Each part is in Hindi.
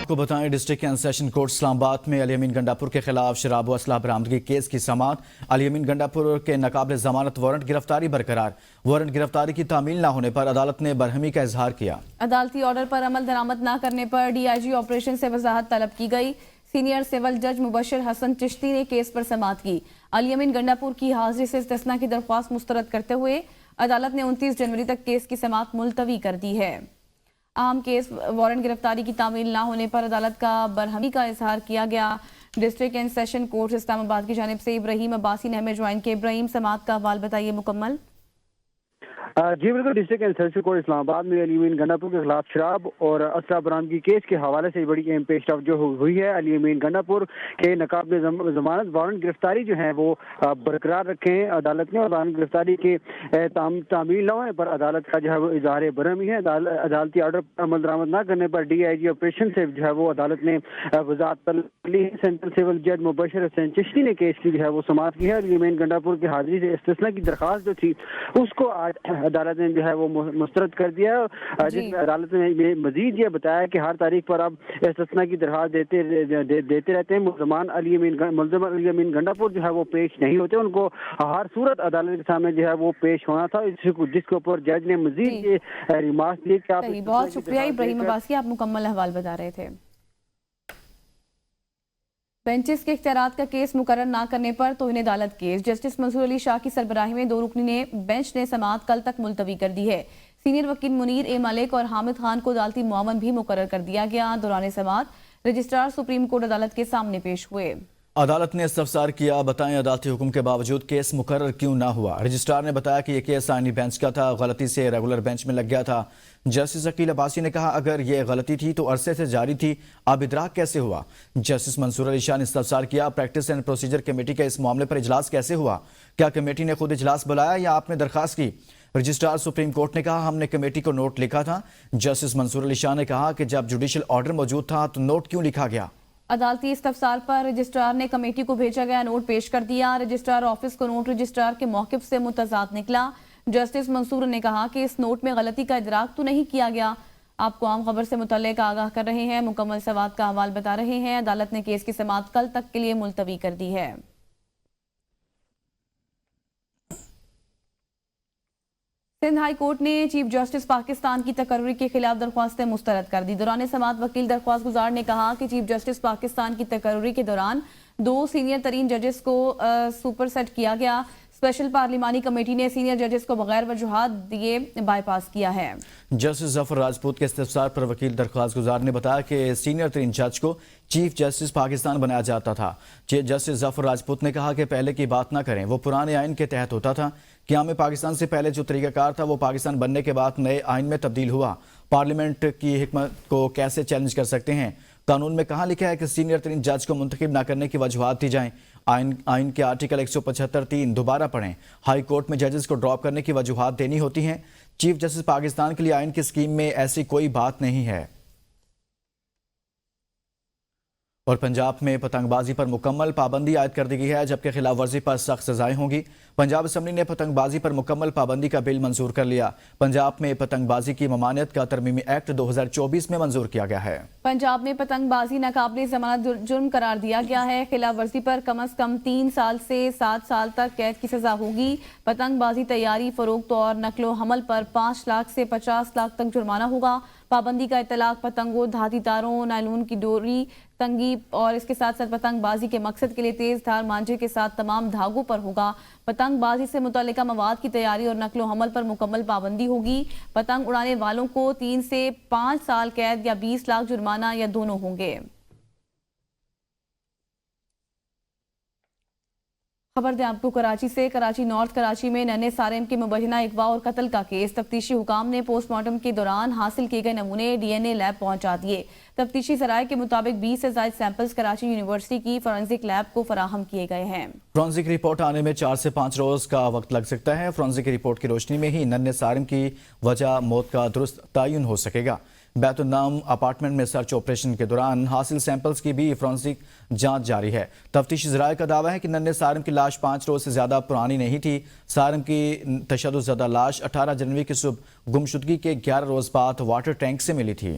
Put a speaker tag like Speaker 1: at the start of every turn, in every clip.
Speaker 1: आपको बताएं, district and session court Islamabad में अली अमीन गंडापुर के खिलाफ शराब व असलाह बरामदगी केस की समाअत। अली अमीन गंडापुर के नाकाबिल जमानत वारंट गिरफ्तारी बरकरार। वारंट गिरफ्तारी की तामील न होने पर अदालत ने बरहमी का इजहार किया।
Speaker 2: अदालती ऑर्डर पर अमल दरामद न करने पर DIG ऑपरेशन से वजाहत तलब की गई। सीनियर सिविल जज मुबशर हसन चिश्ती ने केस पर समाअत की। अली अमीन गंडापुर की हाजिरी से इस्तिस्ना की दरख्वास्त मुस्तरद करते हुए अदालत ने 29 जनवरी तक केस की समाअत मुलतवी कर दी है। अहम केस वारंट गिरफ्तारी की तामील ना होने पर अदालत का बरहमी का इजहार किया गया। District and session court Islamabad की जानिब से इब्राहिम अब्बासी ने हमें ज्वाइन किया। इब्राहिम, समाअत का हवाल बताइए मुकम्मल।
Speaker 3: जी बिल्कुल, district and session court Islamabad में अली अमीन गंडापुर के खिलाफ शराब और असला बरामदगी केस के हवाले से बड़ी अहम पेशरफ जो हुई है। अली अमीन गंडापुर के नकाब जमानत वारंट गिरफ्तारी जो है वो बरकरार रखे हैं अदालत ने। और वारंट गिरफ्तारी के तामील न होने पर अदालत का जो है वो इजहार बरहमी है। अदालती ऑर्डर पर अमल दरामद न करने पर DIG ऑपरेशन से जो है वो अदालत ने वजाहत तलब ली है। सेंट्रल सिविल जज मुबशर हसन चिश्ती ने केस की जो है वो समाअत की है। अली अमीन गंडापुर की हाजिरी से इस्तिस्ना की दरख्वास्त जो थी उसको आज अदालत ने जो है वो मुस्तरद कर दिया है। जिसमें अदालत ने मजीद ये बताया कि हर तारीख पर अब इस्तिस्ना की दरख्वास्त देते रहते हैं। मुल्ज़मान अली अमीन गंडापुर जो है वो पेश नहीं होते, उनको हर सूरत अदालत के सामने जो है वो पेश होना था, जिसके ऊपर जज ने मजीद ये रिमार्क्स दिए कि आप।
Speaker 2: बहुत शुक्रिया इब्राहिम अब्बासी, आप मुकम्मल अहवाल बता रहे थे। बेंचेस के इख्तियारात का केस मुकर्रर ना करने पर तौहीन अदालत केस। जस्टिस मंसूर अली शाह की सरबराही में 2 रुकनी बेंच ने समाअत कल तक मुलतवी कर दी है। सीनियर वकील मुनीर ए मलिक और हामिद खान को अदालती मुआवन भी मुकर्रर कर दिया गया। दौरान समाअत रजिस्ट्रार सुप्रीम कोर्ट अदालत के सामने पेश हुए।
Speaker 1: अदालत ने इस्तफसार किया, बताएं अदालती हुक्म के बावजूद केस मुकर्रर क्यों ना हुआ। रजिस्ट्रार ने बताया कि यह केस आईनी बेंच का था, गलती से रेगुलर बेंच में लग गया था। जस्टिस अकील अब्बासी ने कहा, अगर यह गलती थी तो अरसे से जारी थी, अब इदराक कैसे हुआ। जस्टिस मंसूर अली शाह ने इस्तफसार किया, प्रैक्टिस एंड प्रोसीजर कमेटी का इस मामले पर इजलास कैसे हुआ। क्या कमेटी ने खुद इजलास बुलाया या आपने दरखास्त की। रजिस्ट्रार सुप्रीम कोर्ट ने कहा, हमने कमेटी को नोट लिखा था। जस्टिस मंसूर अली शाह ने कहा कि जब जुडिशल ऑर्डर मौजूद था तो नोट क्यों लिखा गया।
Speaker 2: अदालती इस्तफसार पर रजिस्ट्रार ने कमेटी को भेजा गया नोट पेश कर दिया। रजिस्ट्रार ऑफिस को नोट रजिस्ट्रार के मौक़िफ़ से मुतज़ाद निकला। जस्टिस मंसूर ने कहा कि इस नोट में गलती का इदराक तो नहीं किया गया। आपको आम खबर से मुतल्लिक़ आगाह कर रहे हैं, मुकम्मल सवाल का हवाल बता रहे हैं। अदालत ने केस की समाअत कल तक के लिए मुलतवी कर दी है। सिंध हाई कोर्ट ने चीफ जस्टिस पाकिस्तान की तकर्री के खिलाफ दरख्वास्तें मुस्तरद कर दी। दौरान समाअत वकील दरख्वास्त गुजार ने कहा कि चीफ जस्टिस पाकिस्तान की तकर्री के दौरान 2 सीनियर तरीन जजेस को सुपरसेट किया गया। स्पेशल पार्लिमानी कमेटी ने सीनियर जजेस को बगैर वजूहात दिए बाईपास किया है।
Speaker 1: जस्टिस जफर राजपूत के इस्तफसार पर वकील दरख्वास्त गुजार ने बताया कि सीनियर तरीन जज को चीफ जस्टिस पाकिस्तान बनाया जाता था। जस्टिस जफर राजपूत ने कहा कि पहले की बात ना करें, वो पुराने आइन के तहत होता था। क़याम पाकिस्तान से पहले जो तरीक़ाकार था वो पाकिस्तान बनने के बाद नए आइन में तब्दील हुआ। पार्लियामेंट की हिकमत को कैसे चैलेंज कर सकते हैं। कानून में कहाँ लिखा है कि सीनियर तरीन जज को मुंतखब ना करने की वजूहात दी जाएं। आइन के आर्टिकल 175(3) दोबारा पढ़ें। हाई कोर्ट में जजेस को ड्रॉप करने की वजूहात देनी होती हैं। चीफ जस्टिस पाकिस्तान के लिए आइन की स्कीम में ऐसी कोई बात नहीं है। और पंजाब में पतंगबाजी पर मुकम्मल पाबंदी आयद कर दी गई है, जबकि खिलाफ वर्जी पर सख्त सजाएं होंगी। पंजाब असम्बली ने पतंगबाजी पर मुकम्मल पाबंदी का बिल मंजूर कर लिया। पंजाब में पतंगबाजी की ममानियत का तरमीमी एक्ट 2024 में मंजूर किया गया है। पंजाब में
Speaker 2: पतंगबाजी नाकाबिल जमानत जुर्म करार दिया गया है। खिलाफ वर्जी पर कम अज कम 3 साल से 7 साल तक कैद की सजा होगी। पतंगबाजी तैयारी, फरोख्त और नकलो हमल पर 5 लाख से 50 लाख तक जुर्माना होगा। पाबंदी का इतलाक पतंगों, धाती तारों, नायलून की डोरी, तंगी और इसके साथ साथ पतंगबाजी के मकसद के लिए तेज धार मांझे के साथ तमाम धागों पर होगा। पतंगबाजी से मुतल्लिका मवाद की तैयारी और नकलो हमल पर मुकम्मल पाबंदी होगी। पतंग उड़ाने वालों को 3 से 5 साल कैद या 20 लाख जुर्माना या दोनों होंगे। खबर दें आपको कराची से। कराची नॉर्थ कराची में नन्हे सारेम के मुबैना अगवा और कत्ल का केस। तफ्तीशी हुकाम ने पोस्टमार्टम के दौरान हासिल किए गए नमूने DNA लैब पहुंचा दिए। तफ्तीशी ज़राए के मुताबिक 20 से ज़ायद सैंपल्स कराची यूनिवर्सिटी की फॉरेंसिक लैब को फराहम किए गए हैं।
Speaker 1: फॉरेंसिक रिपोर्ट आने में 4 से 5 रोज का वक्त लग सकता है। फॉरेंसिक रिपोर्ट की रोशनी में ही नन्हे सारिम की वजह मौत का दुरुस्त तयन हो सकेगा। बैतुन्नाम अपार्टमेंट में सर्च ऑपरेशन के दौरान हासिल सैंपल्स की भी फॉरेंसिक जांच जारी है। तफ्तीशी ज़राए का दावा है कि नन्हे सारिम की लाश 5 रोज से ज्यादा पुरानी नहीं थी। सारिम की तशद्दुज़दा लाश 18 जनवरी की सुबह गुमशुदगी के 11 रोज बाद वाटर टैंक से मिली थी।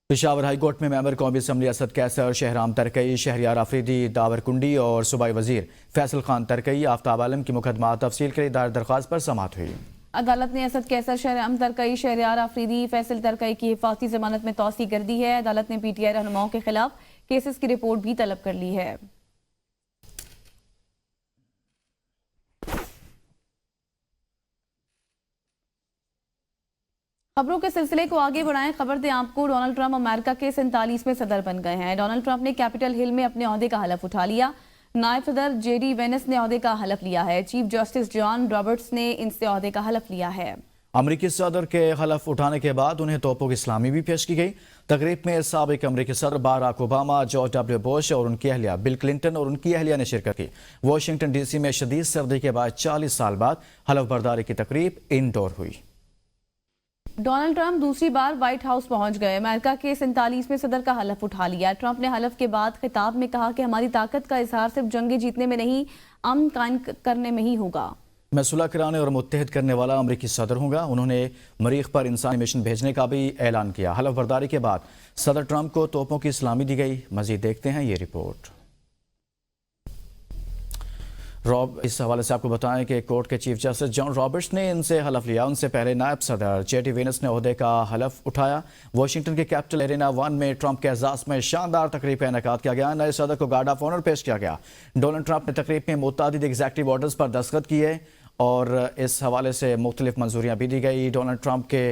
Speaker 1: पेशावर हाई कोर्ट में मेंबर कौमी असम्बली असद कैसर, शहराम तरकई, शहरियार अफरीदी, दावरकुंडी और सूबाई वजीर फैसल खान तरकई आफ्ताब आलम की मुकदमा तफसील के लिए दायर दरख्वास्त पर समाअत हुई।
Speaker 2: अदालत ने असद कैसर, शहराम तरकई, शहरियार अफरीदी, फैसल तरकई की हिफाजती जमानत में तौसी कर दी है। अदालत ने PTI रहनुमाओं के खिलाफ केसेस की रिपोर्ट भी तलब कर ली है। खबरों के सिलसिले को आगे बढ़ाएं। खबर दें आपको, डोनाल्ड ट्रंप अमेरिका के 47वें सदर बन गए हैं। डोनाल्ड ट्रंप ने कैपिटल हिल में अपने ओहदे का हलफ उठा लिया। नायब सदर JD वेनिस ने ओहदे का हलफ लिया है। चीफ जस्टिस जॉन रॉबर्ट्स ने इनसे ओहदे का हलफ लिया है।
Speaker 1: अमरीकी सदर के हलफ उठाने के बाद उन्हें तोपों की सलामी भी पेश की गई। तकरीब में साबिक अमरीकी सदर Barack Obama, George W. Bush और उनकी अहलिया बिल क्लिंटन और उनकी अहलिया ने शिरकत की। वाशिंगटन DC में शदीद सर्दी के बाद 40 साल बाद हलफ बर्दारी की तकरीब इंडोर हुई।
Speaker 2: डोनाल्ड ट्रंप दूसरी बार व्हाइट हाउस पहुंच गए। अमेरिका के 47वें सदर का हलफ उठा लिया। ट्रंप ने हलफ के बाद खिताब में कहा कि हमारी ताकत का इजहार सिर्फ जंगें जीतने में नहीं, अमन कायम करने में ही होगा।
Speaker 1: मैं सुलह कराने और मुत्तहिद करने वाला अमरीकी सदर हूँगा। उन्होंने मरीख पर इंसानी मिशन भेजने का भी ऐलान किया। हलफ बर्दारी के बाद सदर ट्रंप को तोपों की सलामी दी गई। मजीद देखते हैं ये रिपोर्ट। इस हवाले से आपको बताएं कि कोर्ट के चीफ जस्टिस जॉन रॉबर्ट्स ने इनसे हलफ लिया। उनसे पहले नायब सदर JD वेनिस ने ओहदे का हलफ उठाया। वाशिंगटन के कैपिटल एरिना 1 में ट्रंप के एजाज में शानदार तकरीब का इनेकाद किया गया। नए सदर को गार्ड ऑफ ऑनर पेश किया गया। डोनाल्ड ट्रंप ने तकरीब में मुतादिद एग्जेक्टिव ऑर्डर्स पर दस्तखत किए और इस हवाले से मुख्तलिफ मंजूरियाँ भी दी गई। डोनाल्ड ट्रंप के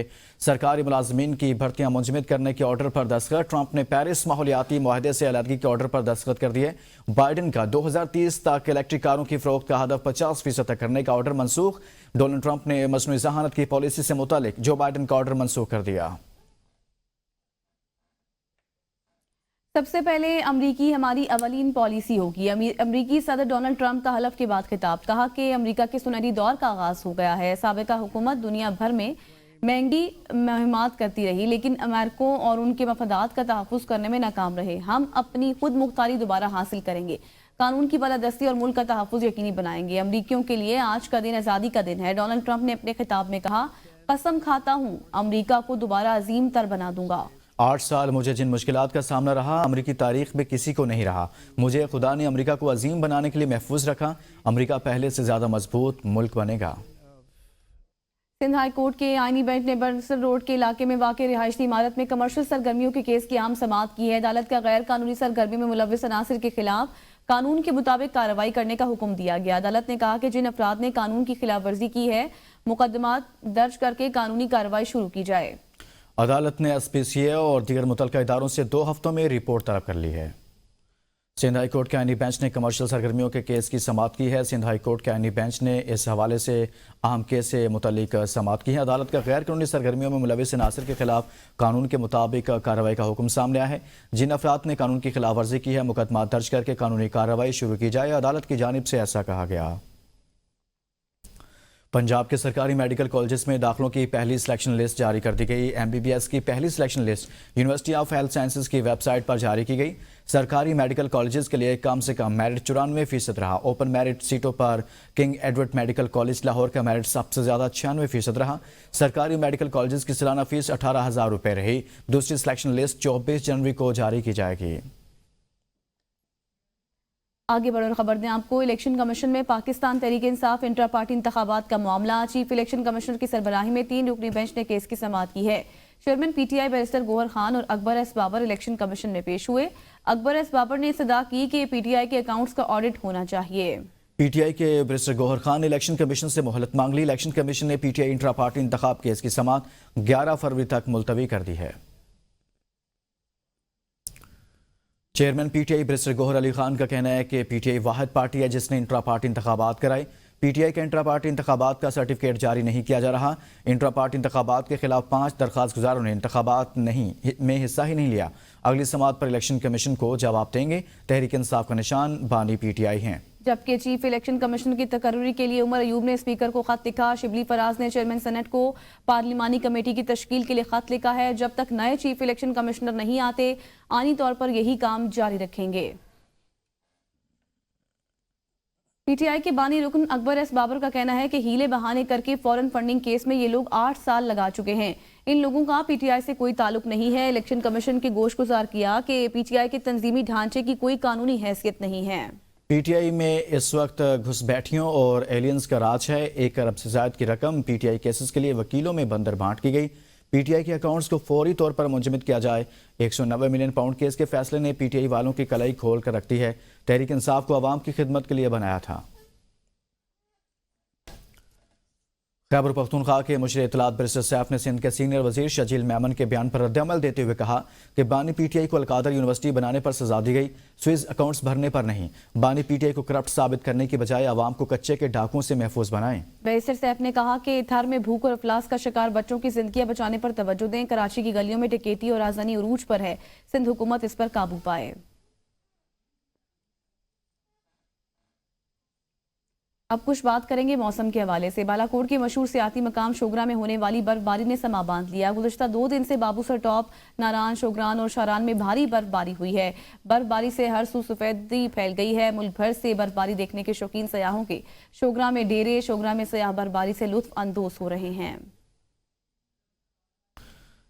Speaker 1: सरकारी मुलाजमीन की भर्तियाँ मुंजमद करने के ऑर्डर पर दस्तखत। ट्रंप ने पेरिस माहौलियाती मुआहदे से अलहदगी के ऑर्डर पर दस्तखत कर दिए। बाइडन का 2030 तक इलेक्ट्रिक कारों की फरोख्त का हदफ 50% तक करने का ऑर्डर मनसूख। डोनाल्ड ट्रंप ने मसनूई जहानत की पॉलिसी से मुतालिक जो बाइडन का ऑर्डर मनसूख कर दिया।
Speaker 2: सबसे पहले अमरीकी हमारी अवलीन पॉलिसी होगी। अमरीकी सदर डोनाल्ड ट्रंप का हलफ के बाद खिताब, कहा कि अमरीका के सुनहरी दौर का आगाज हो गया है। साबिका हुकूमत दुनिया भर में महंगी मुहिमात करती रही, लेकिन अमेरिकों और उनके मफादात का तहफ़्फ़ुज़ करने में नाकाम रहे। हम अपनी खुद मुख्तारी दोबारा हासिल करेंगे, कानून की बालादस्ती और मुल्क का तहफ़्फ़ुज़ यकीनी बनाएंगे। अमरीकियों के लिए आज का दिन आज़ादी का दिन है। डोनाल्ड ट्रंप ने अपने खिताब में कहा, कसम खाता हूँ अमरीका को दोबारा अजीम तर बना दूंगा।
Speaker 1: 8 साल मुझे जिन मुश्किलात का सामना रहा, अमरीकी तारीख में किसी को नहीं रहा। मुझे खुदा ने अमरीका को अजीम बनाने के लिए महफूज रखा। अमरीका पहले से ज़्यादा मजबूत मुल्क बनेगा।
Speaker 2: सिंध हाई कोर्ट के आईनी बेंच ने बरसर रोड के इलाके में वाक़ रिहायशी इमारत में कमर्शियल सरगर्मियों के केस की आम समाअत की है। अदालत का गैर कानूनी सरगर्मी में मुलव्विस अनासिर के खिलाफ कानून के मुताबिक कार्रवाई करने का हुक्म दिया गया। अदालत ने कहा कि जिन अफराद ने कानून की खिलाफ वर्जी की है, मुकदमात दर्ज करके कानूनी कार्रवाई शुरू की जाए।
Speaker 1: अदालत ने SPCA और दीगर मुतल्लिका इदारों से 2 हफ्तों में रिपोर्ट तलब कर ली है। सिंध हाई कोर्ट के आईनी बेंच ने कमर्शियल सरगर्मियों के केस की समाअत की है। सिंध हाई कोर्ट के आईनी बेंच ने इस हवाले से अहम केस से मुतल्लिक समाअत की है। अदालत का गैर कानूनी सरगर्मियों में मुलव्विस अनासिर के खिलाफ कानून के मुताबिक कार्रवाई का हुक्म सामने आया है। जिन अफराद ने कानून की खिलाफ वर्जी की है, मुकदमा दर्ज करके कानूनी कार्रवाई शुरू की जाए। अदालत की जानिब से ऐसा कहा गया। पंजाब के सरकारी मेडिकल कॉलेजेस में दाखिलों की पहली सिलेक्शन लिस्ट जारी कर दी गई। MBBS की पहली selection list university of health sciences की वेबसाइट पर जारी की गई। सरकारी मेडिकल कॉलेजेस के लिए कम से कम मेरिट 94% रहा। ओपन मेरिट सीटों पर king Edward medical college Lahore का मेरिट सबसे ज्यादा 96% रहा। सरकारी मेडिकल कॉलेजेस की सालाना फीस 18,000 रुपये रही। दूसरी सिलेक्शन लिस्ट 24 जनवरी को जारी की जाएगी।
Speaker 2: आगे बढ़कर खबर दें आपको, इलेक्शन कमीशन में पाकिस्तान तहरीक इंसाफ इंट्रा पार्टी इंतखाबात का मामला। चीफ इलेक्शन कमिश्नर की सरबराही में 3 रुकनी बेंच ने केस की समाअत की है। Chairman PTI barrister Gohar Khan और Akbar S Babar election commission में पेश हुए। अकबर एस बाबर ने सदा की कि PTI के अकाउंट्स का ऑडिट होना चाहिए।
Speaker 1: PTI के बैरिस्टर गोहर खान ने इलेक्शन कमीशन से मोहलत मांग ली। इलेक्शन कमीशन ने PTI इंट्रा पार्टी इंतखाब केस की समाअत 11 फरवरी तक मुलतवी कर दी है। Chairman PTI barrister Gohar Ali Khan का कहना है कि PTI वाहिद पार्टी है जिसने इंट्रा पार्टी इंतखाबात कराए। PTI के इंट्रा पार्टी इंतखाबात का सर्टिफिकेट जारी नहीं किया जा रहा। इंट्रा पार्टी इंतखाबात के खिलाफ 5 दरख्वास्त गुजारों ने इंतखाबात में हिस्सा ही नहीं लिया। अगली समाअत पर इलेक्शन कमीशन को जवाब देंगे। तहरीक इंसाफ का निशान बानी PTI हैं।
Speaker 2: जबकि चीफ इलेक्शन कमिश्नर की तकर्री के लिए उमर अयूब ने स्पीकर को खत लिखा। शिबली फराज ने चेयरमैन सेनेट को पार्लिमानी कमेटी की तश्कील के लिए खत लिखा है। जब तक नए चीफ इलेक्शन कमिश्नर नहीं आते, आनी तौर पर यही काम जारी रखेंगे। PTI के बानी रुकन अकबर एस बाबर का कहना है कि हीले बहाने करके फॉरेन फंडिंग केस में ये लोग 8 साल लगा चुके हैं। इन लोगों का पीटीआई से कोई ताल्लुक नहीं है। इलेक्शन कमीशन के गोशगुजार किया कि पीटीआई के तंजीमी ढांचे की कोई कानूनी हैसियत नहीं है।
Speaker 1: पीटीआई में इस वक्त घुसपैठियों और एलियंस का राज है। 1 अरब से ज्यादा की रकम पीटीआई केसेस के लिए वकीलों में बंदर बांट की गई। पीटीआई के अकाउंट्स को फौरी तौर पर मुंजमद किया जाए। 190 मिलियन पाउंड केस के फैसले ने पीटीआई वालों की कलाई खोल कर रख दी है। तहरीक इंसाफ को आवाम की खिदमत के लिए बनाया था। खैबर पख्तूनख्वा के मुशीर इत्तलात बैरिस्टर सैफ ने सिंध के सीनियर वजीर शजील मेमन के बयान पर रद्दअमल देते हुए कहा कि बानी पीटीआई को अलकादर यूनिवर्सिटी बनाने पर सजा दी गई, स्विस अकाउंट्स भरने पर नहीं। बानी पीटीआई को करप्ट साबित करने की बजाय आवाम को कच्चे के डाकुओं से महफूज बनाएं।
Speaker 2: बैरिस्टर सैफ ने कहा कि थर में भूख और अफलास का शिकार बच्चों की जिंदगियां बचाने पर तवज्जो दें। कराची की गलियों में टिकेटी और आजानी उरूज पर है, सिंध हुकूमत इस पर काबू पाए। अब कुछ बात करेंगे मौसम के हवाले से। बालाकोट के मशहूर सियाती मकाम शोगरा में होने वाली बर्फबारी ने समा बांध लिया। गुज़श्ता 2 दिन से बाबूसर टॉप, नारान, शोगरान और शारान में भारी बर्फबारी हुई है। बर्फबारी से हर सू सफेदी फैल गई है। मुल्क भर से बर्फबारी देखने के शौकीन सयाहों के शोगरा में डेरे, शोगरा में सयाह बर्फबारी से लुत्फ अंदोज हो रहे हैं।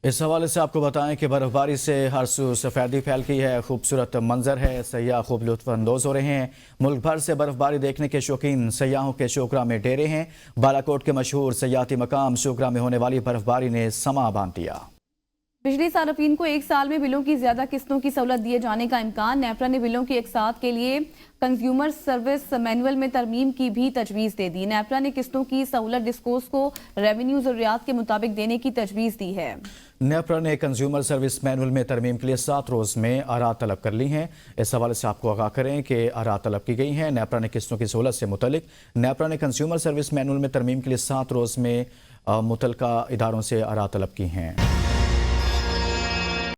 Speaker 1: इस हवाले से आपको बताएं कि बर्फबारी से हर सू सफेदी फैल गई है। खूबसूरत मंजर है, सयाह खूब लुत्फानंदोज हो रहे हैं। मुल्क भर से बर्फबारी देखने के शौकीन सयाहों के शोगरा में डेरे हैं। बालाकोट के मशहूर सयाती मकाम शोगरा में होने वाली बर्फबारी ने समा बांध दिया।
Speaker 2: बिजली सार्फिन को 1 साल में बिलों की ज्यादा किस्तों की सहूलत दिए जाने का इम्कान। नेपरा ने बिलों की एकसाथ के लिए कंज्यूमर सर्विस मैनुअल में तरमीम की भी तजवीज़ दे दी। नेपरा ने किस्तों की सहूलत डिस्कोस को रेवेन्यू ज़रूरियात के मुताबिक देने की तजवीज़ दी है।
Speaker 1: नेपरा ने कंज्यूमर सर्विस मैनुअल में तरमीम के लिए 7 रोज में आरात तलब कर ली हैं। इस हवाले से आपको आगाह करें कि आरात तलब की गई हैं। नेपरा ने किस्तों की सहूलत से मुतलिक नेपरा ने कंज्यूमर सर्विस मैनुअल में तरमीम के लिए 7 रोज में मुतलका इदारों से आरात तलब की हैं।